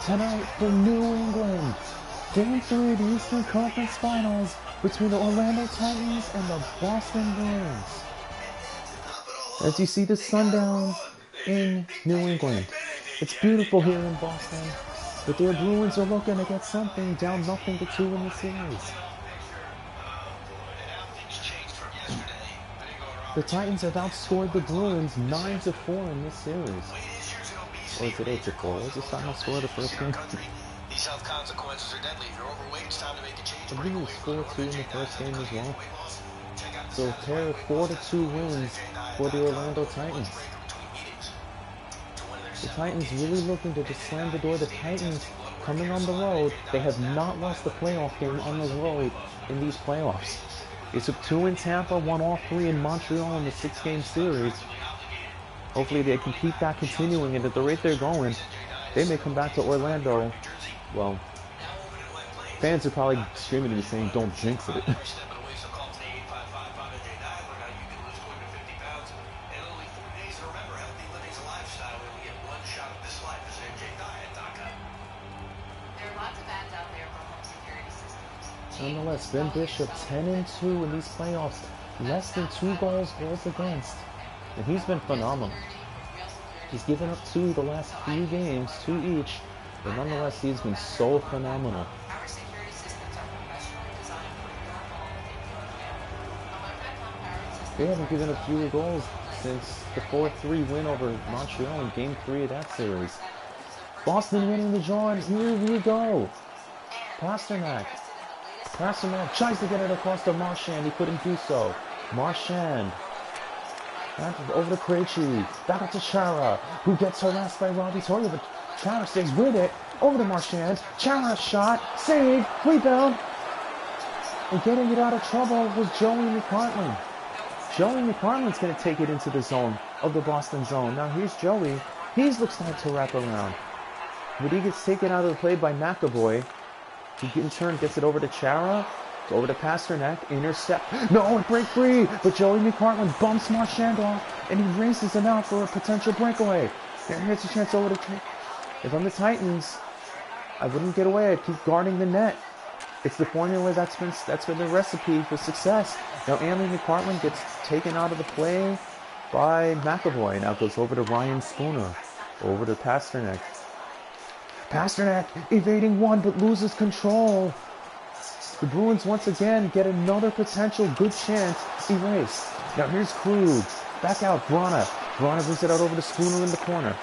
tonight for New England. Game 3 of the Eastern Conference Finals between the Orlando Titans and the Boston Bruins. As you see the sundown in New England, it's beautiful here in Boston, but their Bruins are looking to get something, down 0-2 in the series. The Titans have outscored the Bruins 9-4 in this series. Or is it 8-4? What was the final score of the first game? These health consequences are deadly. If you're overweight, it's time to make a change. I believe it was 4-2 in the first game as well. So a pair of 4-2 wins for the Orlando Titans. The Titans really looking to just slam the door. The Titans coming on the road. They have not lost a playoff game on the road in these playoffs. They took 2 in Tampa, won all 3 in Montreal in the 6-game series. Hopefully they can keep that continuing, and at the rate they're going, they may come back to Orlando. Well, fans are probably screaming at me saying, don't jinx it. Nonetheless, Ben Bishop 10-2 in these playoffs, less than 2 goals against, and he's been phenomenal. He's given up 2 the last few games, 2 each, but nonetheless he's been so phenomenal. They haven't given up fewer goals since the 4-3 win over Montreal in Game 3 of that series. Boston winning the draw, and here we go. Pasternak tries to get it across to Marchand. He couldn't do so. Marchand. Over to Krejci. Back up to Chara, who gets harassed by Robbie Torrio, but Chara stays with it. Over to Marchand. Chara shot. Save. Rebound. And getting it out of trouble was Joey McCartland. Joey McCartland's going to take it into the zone of the Boston zone. Now here's Joey. He looks like to wrap around. But he gets taken out of the play by McAvoy. He in turn gets it over to Chara, over to Pasternak, intercept. No, it break free, but Joey McCartland bumps Marchand off, and he races him out for a potential breakaway. And here's a chance over to... If I'm the Titans, I wouldn't get away. I'd keep guarding the net. It's the formula that's been the recipe for success. Now Anthony McCartland gets taken out of the play by McAvoy. Now it goes over to Ryan Spooner, over to Pasternak. Pasternak evading one, but loses control. The Bruins once again get another potential good chance erased. Now here's Krug. Back out, Vrana. Vrana brings it out over to Spooner in the corner.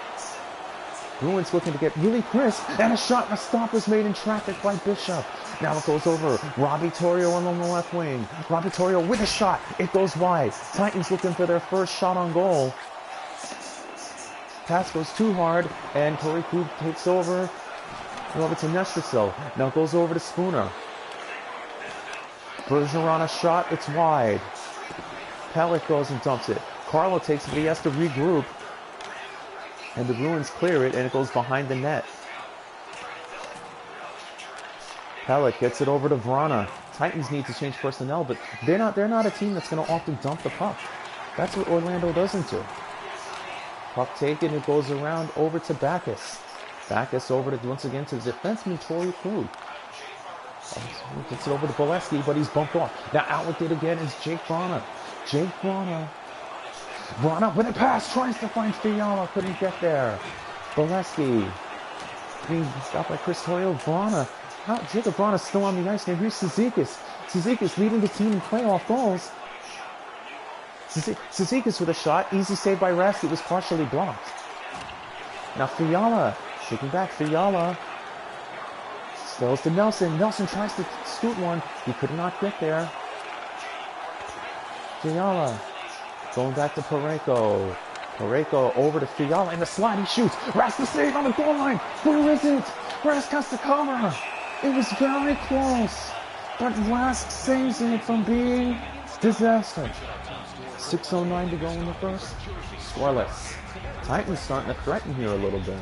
Bruins looking to get really crisp, and a shot and a stop was made in traffic by Bishop. Now it goes over. Robbie Torrio along the left wing. Robbie Torrio with a shot. It goes wide. Titans looking for their first shot on goal. Pass goes too hard, and Corey Krug takes over to Nestrasil. Now it goes over to Spooner. Bergeron a shot, it's wide. Pellet goes and dumps it. Carlo takes it, but he has to regroup. And the Bruins clear it, and it goes behind the net. Pellet gets it over to Vrana. Titans need to change personnel, but they're not a team that's going to often dump the puck. That's what Orlando doesn't do. Puck taken, it goes around over to Backus. Backus over to, once again, to the defenseman, Torrey Krug. Gets it over to Bolesky, but he's bumped off. Now out with it again is Jake Vrana. Vrana with a pass, tries to find Fiala, couldn't get there. Bolesky being stopped by Chris Torrio. Vrana. Jacob Vrana still on the ice. Now here's Cizikas. Cizikas leading the team in playoff goals. Cizikas with a shot, easy save by Rasty, was partially blocked. Now Fiala, shaking back, Fiala spills to Nelson. Nelson tries to scoot one, he could not get there. Fiala going back to Pareko. Pareko over to Fiala, and the slide he shoots. Rasty save on the goal line. Where is it? Rask has to cover. It was very close, but Rask saves it from being disaster. 6:09 to go in the first. Scoreless. Titans starting to threaten here a little bit.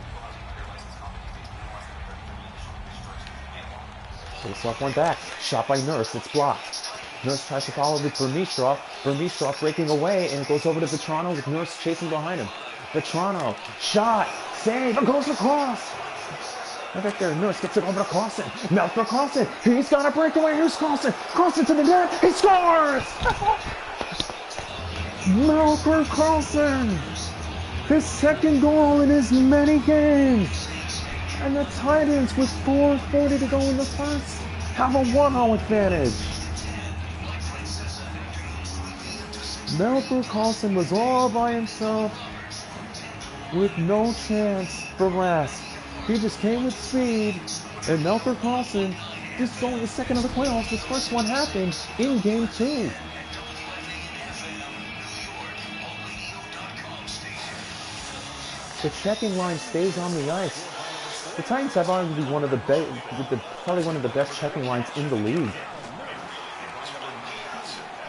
Takes off one back. Shot by Nurse. It's blocked. Nurse tries to follow with Vermistrov. Vermistrov breaking away, and it goes over to Vetrano with Nurse chasing behind him. Vetrano. Shot. Save. It goes across. Right back there. Nurse gets it over to Carlson. Now for Carlson. He's got a breakaway. Here's Carlson. Carlson to the net. He scores! Melker Carlson. His second goal in his many games. And the Titans, with 4:40 to go in the first, have a 1-0 advantage. Melker Carlson was all by himself with no chance for rest. He just came with speed, and Melker Carlson, this is only the second of the playoffs. This first one happened in Game 2. The checking line stays on the ice. The Titans have arguably probably one of the best checking lines in the league.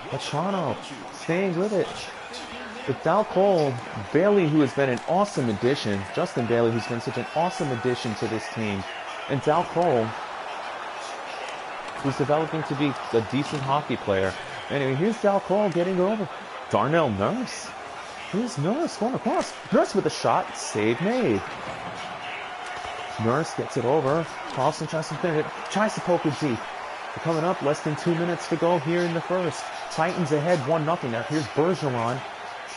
But Toronto staying with it. With Dal Cole, Bailey, who has been an awesome addition, Justin Bailey, who's been such an awesome addition to this team, and Dal Cole, who's developing to be a decent hockey player. Anyway, here's Dal Cole getting over. Darnell Nurse. Here's Nurse going across. Nurse with a shot. Save made. Nurse gets it over. Carlson tries to finish it. Tries to poke it deep. They're coming up. Less than 2 minutes to go here in the first. Titans ahead 1-0. Now here's Bergeron.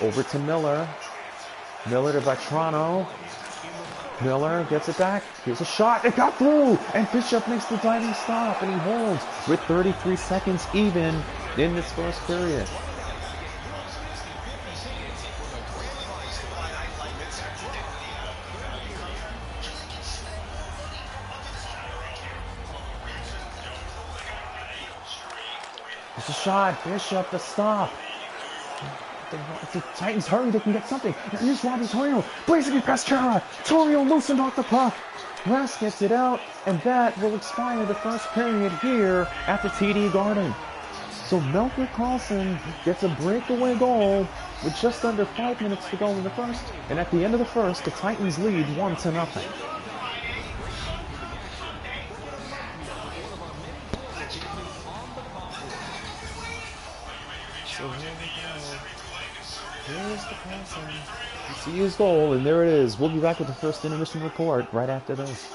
Over to Miller. Miller to Vatrano. Miller gets it back. Here's a shot. It got through. And Bishop makes the diving stop. And he holds with 33 seconds even in this first period. It's a shot. Bishop the stop. The Titans hurting, they can get something. And here's Robbie Torrio, blazing past Chara. Torrio loosened off the puck. West gets it out, and that will expire the first period here at the TD Garden. So Melker Carlson gets a breakaway goal with just under 5 minutes to go in the first. And at the end of the first, the Titans lead 1-0. So here we go. Here's the Carlson. You see his goal, and there it is. We'll be back with the first intermission report right after this.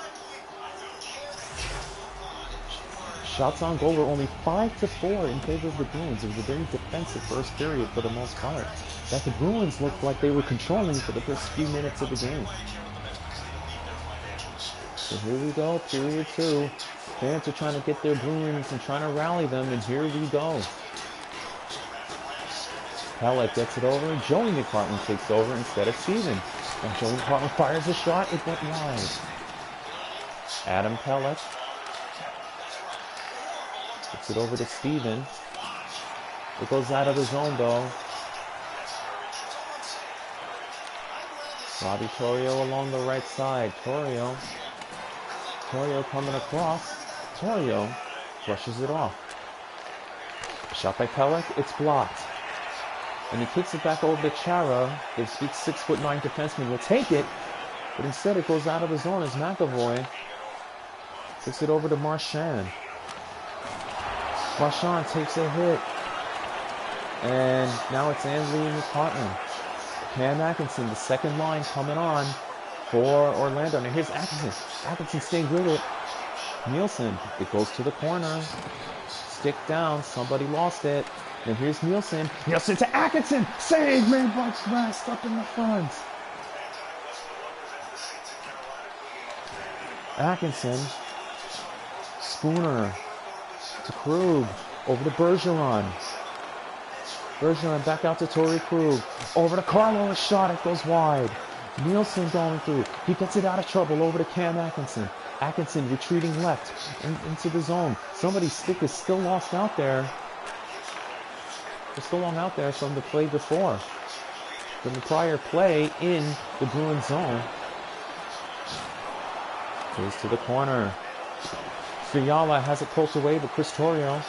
Shots on goal were only 5-4 in favor of the Bruins. It was a very defensive first period for the most part. That the Bruins looked like they were controlling for the first few minutes of the game. So here we go, period 2. Fans are trying to get their Bruins and trying to rally them, and here we go. Pellet gets it over. Joey McPartland takes over instead of Steven. And Joey McPartland fires a shot. It went wide. Adam Pellet gets it over to Steven. It goes out of the zone though. Robbie Torrio along the right side. Torrio coming across. Torrio brushes it off. Shot by Pellet. It's blocked. And he kicks it back over to Chara. The 6'9" defenseman will take it, but instead it goes out of the zone as McAvoy kicks it over to Marchand. Marchand takes a hit, and now it's Ansley McPartland. Cam Atkinson, the second line coming on for Orlando. Now here's Atkinson. Atkinson staying with it. Nielsen, it goes to the corner. Stick down, somebody lost it. And here's Nielsen. Nielsen to Atkinson. Save made by West up in the front. Atkinson. Spooner to Krug. Over to Bergeron. Bergeron back out to Torrey Krug. Over to Carlo. A shot. It goes wide. Nielsen going through. He gets it out of trouble. Over to Cam Atkinson. Atkinson retreating left into the zone. Somebody's stick is still lost out there. They're still long out there from the play before. From the prior play in the Bruins zone. Goes to the corner. Fiala has it close away, but Chris Torrio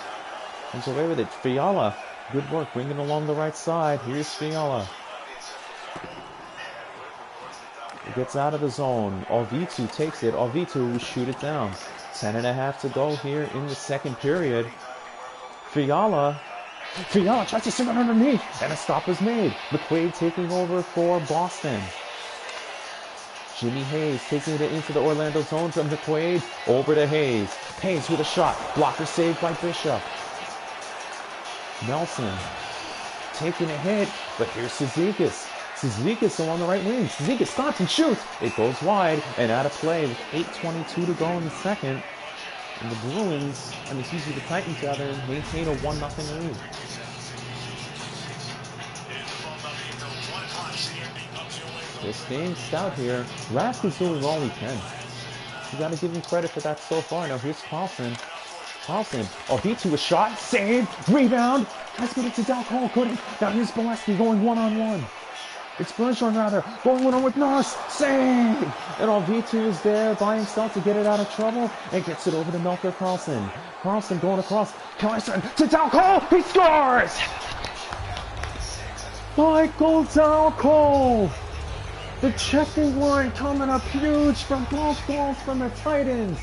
comes away with it. Fiala, good work, bringing it along the right side. Here's Fiala. It gets out of the zone. Alvitu takes it. Alvitu will shoot it down. 10.5 to go here in the second period. Fiala tries to send it underneath, and a stop is made. McQuaid taking over for Boston. Jimmy Hayes taking it into the Orlando zone to McQuaid. Over to Hayes. Hayes with a shot. Blocker saved by Bishop. Nelson taking a hit, but here's Cizikas. Cizikas along the right wing. Cizikas stops and shoots. It goes wide and out of play with 8:22 to go in the second. And the Bruins, the Titans rather, maintain a 1-0 lead. They're staying stout here. Rask is doing all he can. You got to give him credit for that so far. Now here's Carlson. Carlson, beat to a shot, save, rebound. Let's get it to Dal Cole, couldn't. Now here's Bolesky going one-on-one. It's Bergeron rather, going one-on with Nurse, save! And V2 is there by himself to get it out of trouble and gets it over to Melker Carlson. Carlson going across, Carlson to Dal Cole, he scores! Michael Dal Cole! The checking line coming up huge from both goals from the Titans.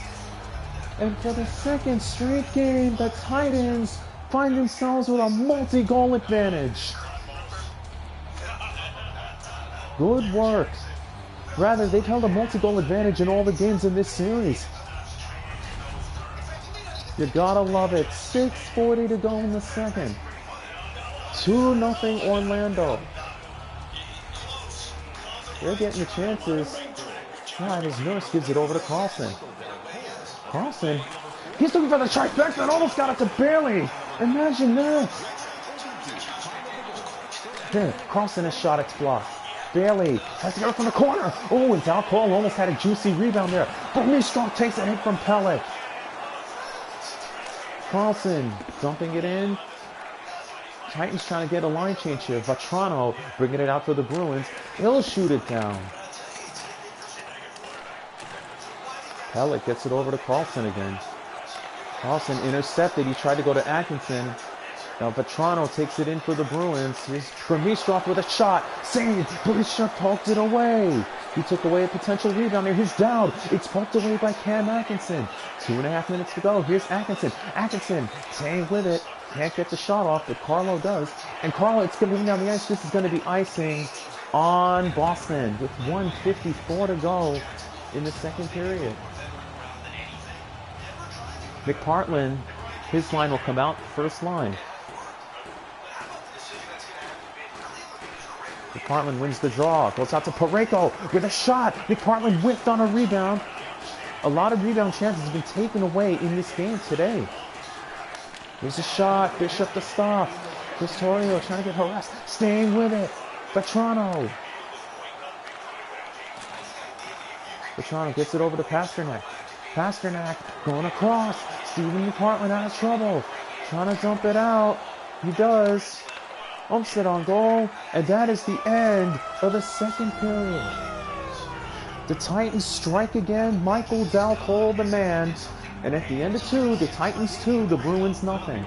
And for the second straight game, the Titans find themselves with a multi-goal advantage. Good work. Rather, they've held a multi-goal advantage in all the games in this series. You gotta love it. 6:40 to go in the second. 2-0 Orlando. They're getting the chances. As Nurse gives it over to Carlson. Carlson, he's looking for the trifecta and almost got it to Bailey. Imagine that. There, Carlson has shot, it's blocked. Bailey has to get it from the corner. Oh, and Dal Cole almost had a juicy rebound there. But Mistral takes a hit from Pelech. Carlson dumping it in. Titans trying to get a line change here. Vatrano bringing it out for the Bruins. He'll shoot it down. Pelech gets it over to Carlson again. Carlson intercepted. He tried to go to Atkinson. Now Vatrano takes it in for the Bruins. Here's Promistroff with a shot. Save. Bishop poked it away. He took away a potential rebound there. Here's Dowd. It's poked away by Cam Atkinson. 2.5 minutes to go. Here's Atkinson. Atkinson staying with it. Can't get the shot off, but Carlo does. And Carlo, it's going to be down the ice. This is going to be icing on Boston with 1:54 to go in the second period. McPartland, his line will come out, first line. McPartland wins the draw, goes out to Pareko with a shot. McPartland whiffed on a rebound. A lot of rebound chances have been taken away in this game today. Here's a shot, Bishop to stop. Pistorio trying to get harassed, staying with it. Vatrano. Vatrano gets it over to Pasternak. Pasternak going across. Stephen McPartland out of trouble. Trying to dump it out. He does. Umstead on goal. And that is the end of the second period. The Titans strike again. Michael Dal Cole, the man. And at the end of 2, the Titans 2, the Bruins nothing.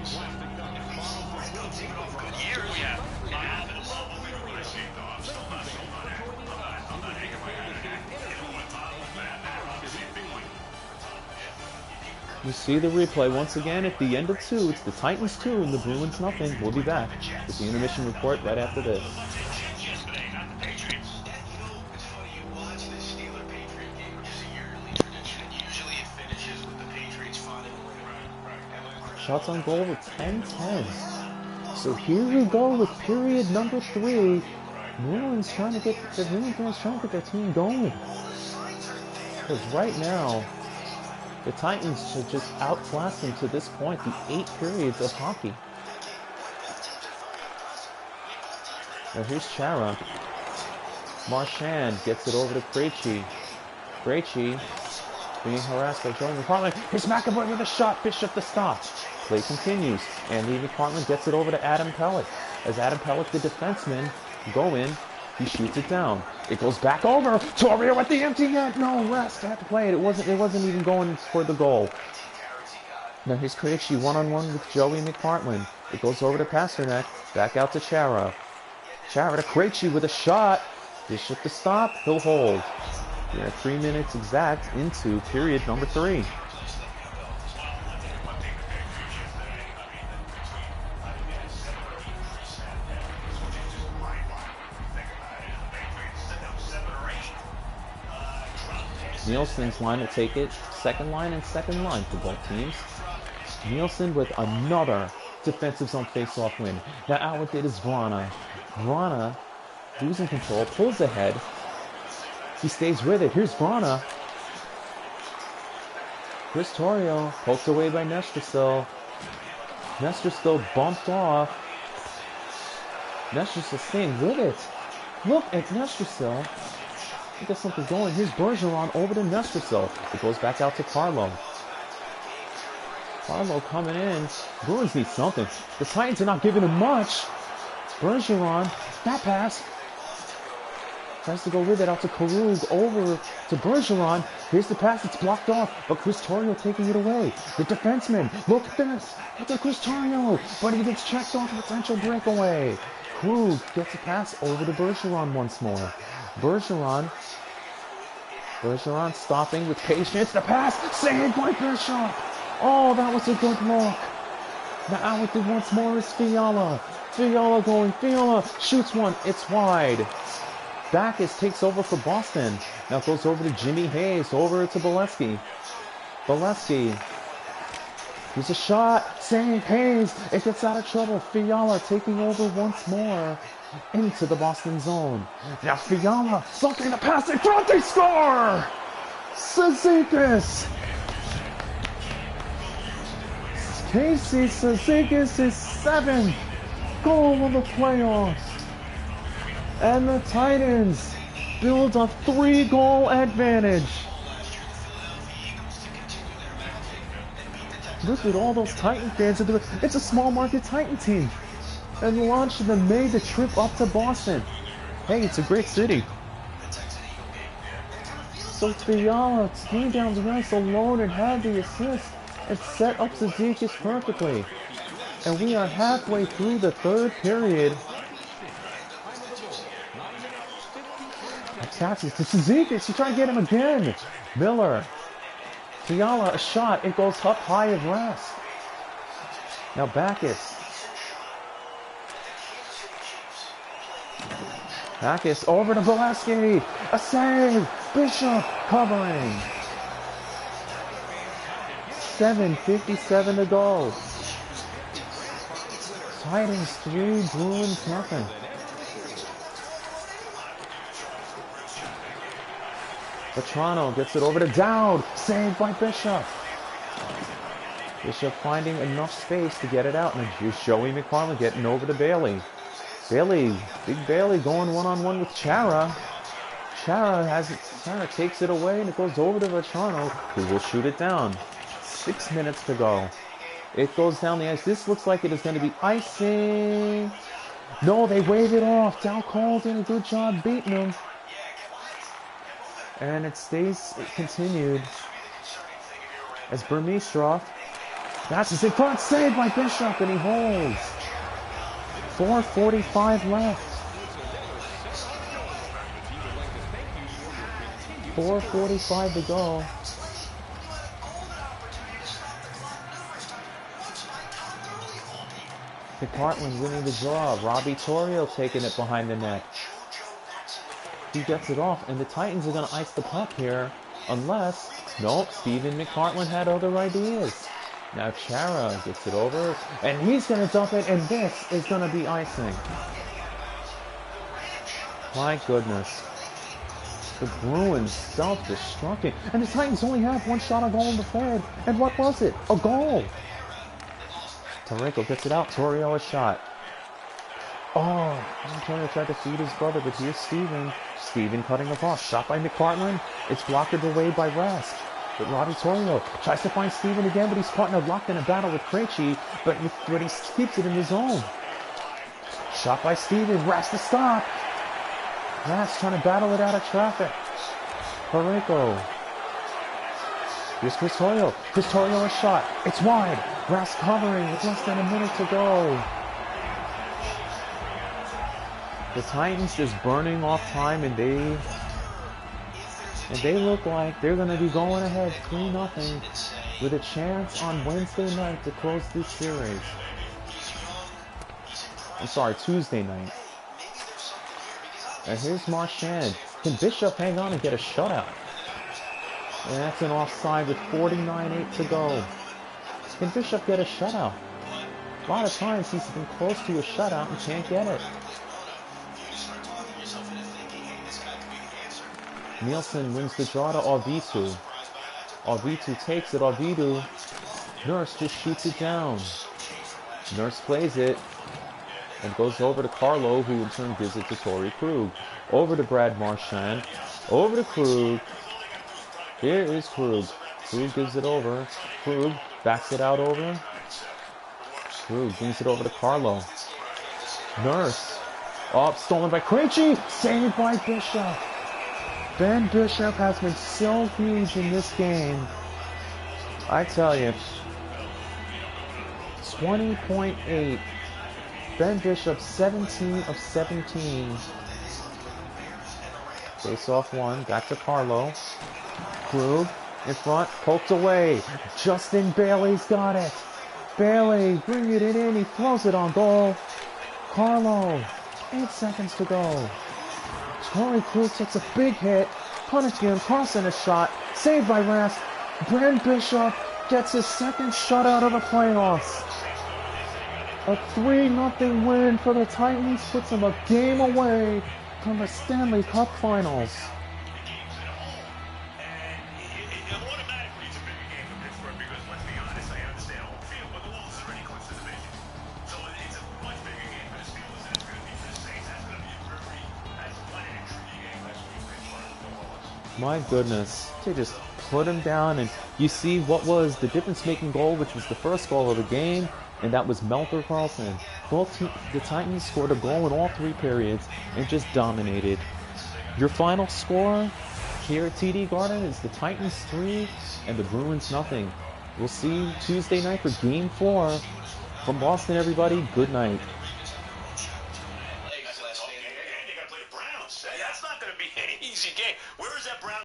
You see the replay once again at the end of 2. It's the Titans 2 and the Bruins nothing. We'll be back with the intermission report right after this. Shots on goal with 10-10. So here we go with period number 3. Bruins trying to get their team going. Because right now, the Titans should just outclass them to this point, the 8 periods of hockey. Now here's Chara. Marchand gets it over to Krejci. Krejci being harassed by Joey McPartland. Here's McAvoy with a shot. Bishop the stop. Play continues. Andy McPartland gets it over to Adam Pelech. As Adam Pelech, the defenseman, go in. He shoots it down. It goes back over. Torrio at the empty net. No, rest. Had to play it. It wasn't even going for the goal. Now here's Krejci one-on-one with Joey McPartland. It goes over to Pasternak. Back out to Chara. Chara to Krejci with a shot. Bishop to stop. He'll hold. We are 3 minutes exact into period number 3. Nielsen's line will take it. Second line and second line for both teams. Nielsen with another defensive zone face-off win. Now out with it is Vrana. Vrana losing control, pulls ahead. He stays with it. Here's Vrana. Chris Torrio poked away by Nestrasil. Nestrasil bumped off. Nestrasil staying with it. Look at Nestrasil. He got something going. Here's Bergeron over to Nestrasil. It goes back out to Carlo. Carlo coming in. Bruins need something. The Titans are not giving him much. Bergeron. That pass. Tries to go with it out to Krug, over to Bergeron. Here's the pass, it's blocked off, but Chris Torrio taking it away. The defenseman, look at this, look at Chris Torrio, but he gets checked off a potential breakaway. Krug gets a pass over to Bergeron once more. Bergeron stopping with patience, the pass, saved by Bishop. Oh, that was a good look. Now out with it once more is Fiala. Fiala going, Fiala shoots one, it's wide. Backus takes over for Boston. Now it goes over to Jimmy Hayes, over to Bolesky. Bolesky. Here's a shot. Save Hayes. It gets out of trouble. Fiala taking over once more into the Boston zone. Now Fiala looking to pass in front. They score! Cizikas. Casey Cizikas is 7th goal of the playoffs. And the Titans build a 3-goal advantage. Look at all those Titan fans. It's a small market Titan team. And launched and made the trip up to Boston. Hey, it's a great city. So Fiala came down the ice alone and had the assist and set up Cizikas perfectly. And we are halfway through the third period. Passes to Cizikas. He's trying to get him again. Miller. Fiala, a shot. It goes up high of rest. Now Backus. Backus over to Bolesky. A save. Bishop covering. 7:57 to go. Titans 3, Bruins nothing. Petrano gets it over to Dowd. Saved by Bishop. Bishop finding enough space to get it out. And here's Joey McFarland getting over to Bailey. Bailey, Big Bailey going one-on-one with Chara. Chara takes it away and it goes over to Petrano, who will shoot it down. 6 minutes to go. It goes down the ice. This looks like it is going to be icing. No, they wave it off. Dow called in a good job beating him. And it stays continued as Burmistrov passes in front, saved by Bishop, and he holds. 4:45 left. 4:45 to go. McPartland winning the draw. Robbie Torrio taking it behind the net. He gets it off, and the Titans are going to ice the puck here, unless, nope, Stephen McPartland had other ideas. Now Chara gets it over, and he's going to dump it, and this is going to be icing. My goodness. The Bruins self-destructing, and the Titans only have one shot on goal in the third, and what was it? A goal! Tarenko gets it out, Torrio a shot. Oh, Torrio tried to feed his brother, but here's Steven. Steven cutting it off. Shot by McPartland. It's blocked away by Rask. But Robbie Torrio tries to find Steven again, but he's caught in a locked in a battle with Krejci, but he keeps it in his zone. Shot by Steven. Rask to stop. Rask trying to battle it out of traffic. Pareko. Here's Chris Torrio. Chris Torrio a shot. It's wide. Rask covering with less than a minute to go. The Titans just burning off time, and they look like they're going to be going ahead 3-0 with a chance on Wednesday night to close this series. I'm sorry, Tuesday night. And here's Marchand. Can Bishop hang on and get a shutout? And that's an offside with 49-8 to go. Can Bishop get a shutout? A lot of times he's been close to a shutout and can't get it. Nielsen wins the draw to Ovitu. Ovitu takes it. Ovitu. Nurse just shoots it down. Nurse plays it and goes over to Carlo, who in turn gives it to Torrey Krug. Over to Brad Marchand. Over to Krug. Here is Krug. Krug gives it over. Krug backs it out over. Krug brings it over to Carlo. Nurse. Oh, stolen by Krejci. Saved by Bishop. Ben Bishop has been so huge in this game. I tell you. 20.8. Ben Bishop 17 of 17. Face off one. Back to Carlo. Krug in front. Poked away. Justin Bailey's got it. Bailey bringing it in. He throws it on goal. Carlo. 8 seconds to go. Torrey Krug takes a big hit. Punishing him. Crossing a shot. Saved by Rast. Ben Bishop gets his second shutout of the playoffs. A 3-0 win for the Titans puts them a game away from the Stanley Cup Finals. My goodness, they just put him down, and you see what was the difference-making goal, which was the first goal of the game, and that was Melker Carlson. The Titans scored a goal in all 3 periods and just dominated. Your final score here at TD Garden is the Titans 3 and the Bruins nothing. We'll see you Tuesday night for Game 4. From Boston, everybody, good night.